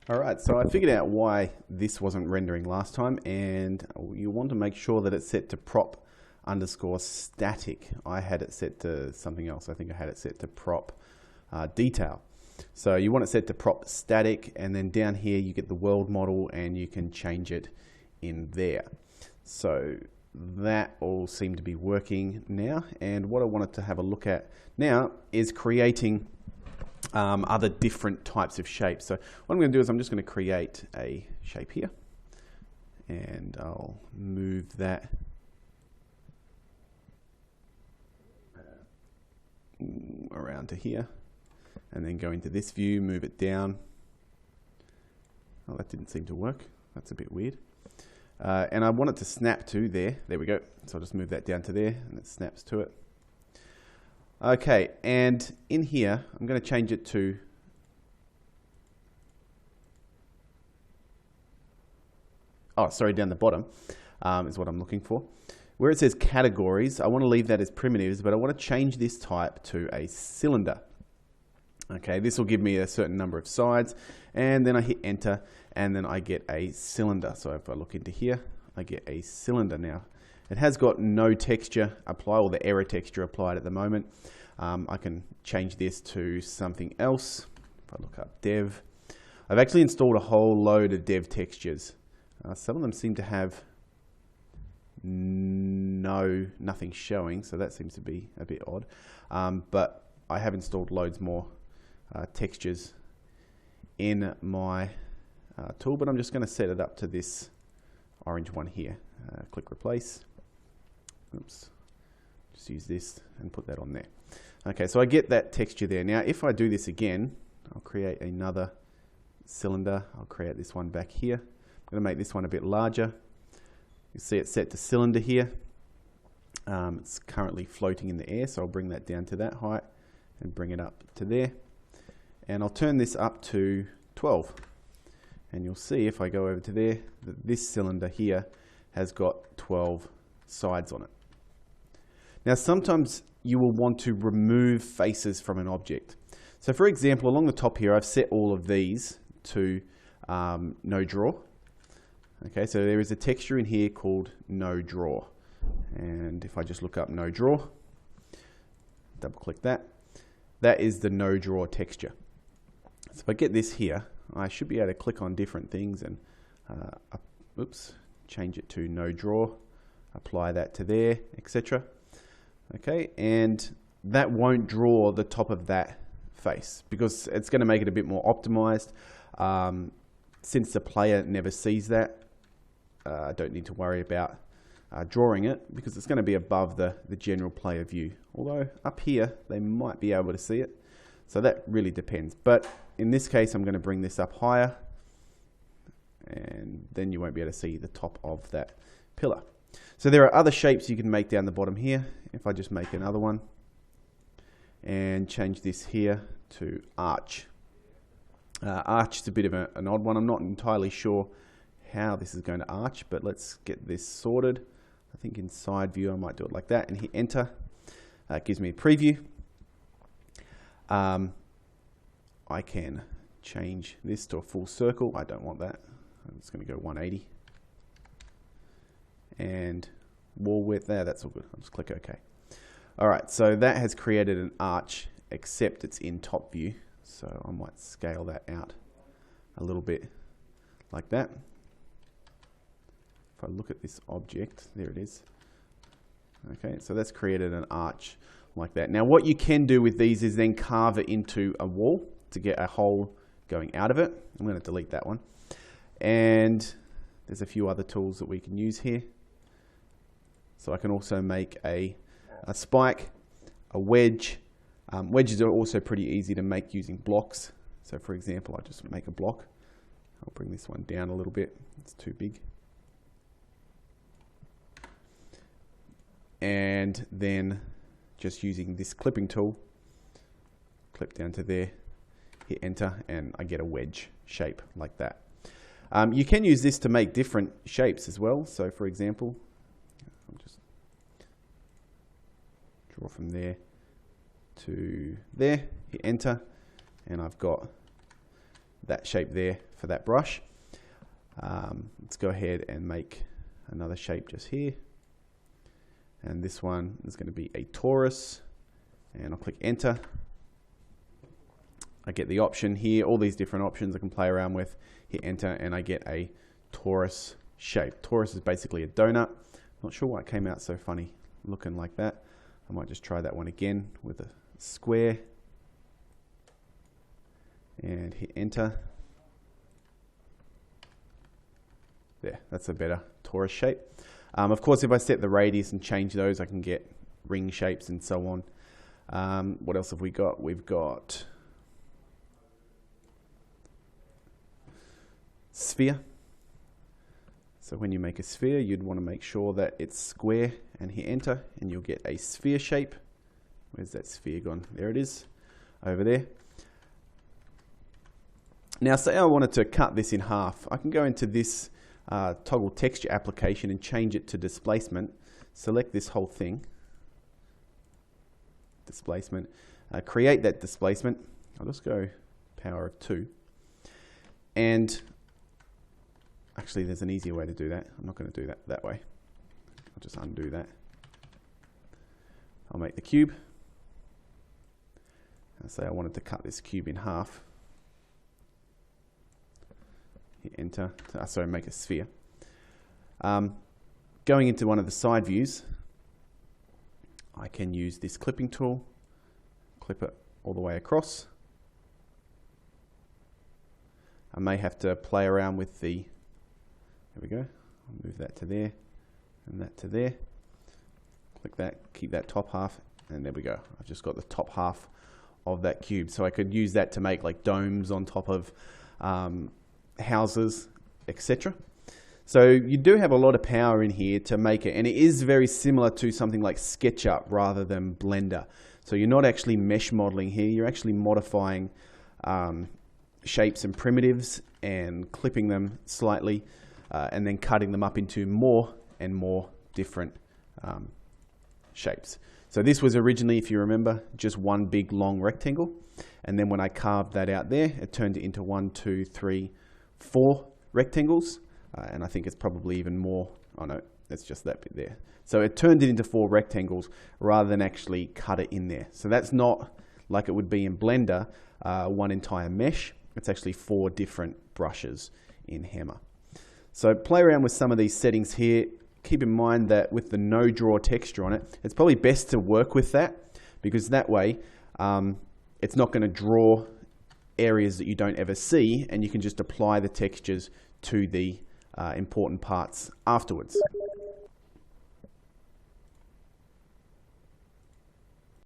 All right, so I figured out why this wasn't rendering last time, and you want to make sure that it's set to prop underscore static. I had it set to something else. I think I had it set to prop detail. So you want it set to prop static, and then down here you get the world model and you can change it in there. So that all seemed to be working now, and what I wanted to have a look at now is creating other different types of shapes. So what I'm going to do is I'm just going to create a shape here, and I'll move that around to here, and then go into this view, move it down. Oh, that didn't seem to work. That's a bit weird. And I want it to snap to there. There we go. So I'll just move that down to there, and it snaps to it. Okay, and in here, I'm going to change it to down the bottom is what I'm looking for. Where it says categories, I want to leave that as primitives, but I want to change this type to a cylinder. Okay, this will give me a certain number of sides, and then I hit enter, and then I get a cylinder. So if I look into here, I get a cylinder now. It has got no texture applied, or the error texture applied at the moment. I can change this to something else. If I look up dev, I've actually installed a whole load of dev textures. Some of them seem to have nothing showing, so that seems to be a bit odd. But I have installed loads more textures in my tool, but I'm just going to set it up to this orange one here. Click replace. Oops. Just use this and put that on there. Okay, so I get that texture there. Now, if I do this again, I'll create another cylinder. I'll create this one back here. I'm going to make this one a bit larger. You see it's set to cylinder here. It's currently floating in the air, so I'll bring that down to that height and bring it up to there. And I'll turn this up to 12. And you'll see if I go over to there, that this cylinder here has got 12 sides on it. Now, sometimes you will want to remove faces from an object. So for example, along the top here, I've set all of these to no draw. Okay, so there is a texture in here called no draw. And if I just look up no draw, double click that, that is the no draw texture. So if I get this here, I should be able to click on different things and change it to no draw, apply that to there, etc. Okay, and that won't draw the top of that face because it's going to make it a bit more optimized. Since the player never sees that, I don't need to worry about drawing it because it's going to be above the general player view. Although up here, they might be able to see it. So that really depends. But in this case, I'm going to bring this up higher, and then you won't be able to see the top of that pillar. So there are other shapes you can make down the bottom here. If I just make another one and change this here to arch. Arch is a bit of an odd one. I'm not entirely sure how this is going to arch, but let's get this sorted. I think in side view I might do it like that and hit enter. It gives me a preview. I can change this to a full circle. I don't want that. I'm just going to go 180. And wall width there, that's all good. I'll just click OK. All right, so that has created an arch, except it's in top view. So I might scale that out a little bit like that. If I look at this object, there it is. Okay, so that's created an arch like that. Now what you can do with these is then carve it into a wall to get a hole going out of it. I'm going to delete that one. And there's a few other tools that we can use here. So I can also make a spike, a wedge. Wedges are also pretty easy to make using blocks. So for example, I just make a block. I'll bring this one down a little bit. It's too big. And then just using this clipping tool, clip down to there, hit enter, and I get a wedge shape like that. You can use this to make different shapes as well. So for example, I'll just draw from there to there, hit enter, and I've got that shape there for that brush. Let's go ahead and make another shape just here. And this one is going to be a torus. And I'll click enter. I get the option here, all these different options I can play around with. Hit enter and I get a torus shape. Torus is basically a donut. Not sure why it came out so funny looking like that. I might just try that one again with a square. And hit enter. There, that's a better torus shape. Of course, if I set the radius and change those, I can get ring shapes and so on. What else have we got? We've got sphere. So when you make a sphere, you'd want to make sure that it's square and hit enter and you'll get a sphere shape. Where's that sphere gone? There it is, over there. Now say I wanted to cut this in half. I can go into this toggle texture application and change it to displacement. Select this whole thing, displacement, create that displacement. I'll just go power of 2. And actually there's an easier way to do that. I'm not going to do that way. I'll just undo that. I'll make the cube. And say I wanted to cut this cube in half. Hit enter. Sorry, make a sphere. Going into one of the side views, I can use this clipping tool, clip it all the way across. I may have to play around with the, there we go, I'll move that to there and that to there. Click that, keep that top half, and there we go. I've just got the top half of that cube. So I could use that to make like domes on top of houses, etc. So you do have a lot of power in here to make it, and it is very similar to something like SketchUp rather than Blender. So you're not actually mesh modeling here, you're actually modifying shapes and primitives and clipping them slightly and then cutting them up into more and more different shapes. So this was originally, if you remember, just one big long rectangle, and then when I carved that out there, it turned it into 1, 2, 3, 4 rectangles, and I think it's probably even more. Oh no, it's just that bit there. So it turned it into 4 rectangles rather than actually cut it in there. So that's not like it would be in Blender, one entire mesh. It's actually 4 different brushes in Hammer. So play around with some of these settings here. Keep in mind that with the no draw texture on it, it's probably best to work with that, because that way it's not going to draw areas that you don't ever see, and you can just apply the textures to the important parts afterwards.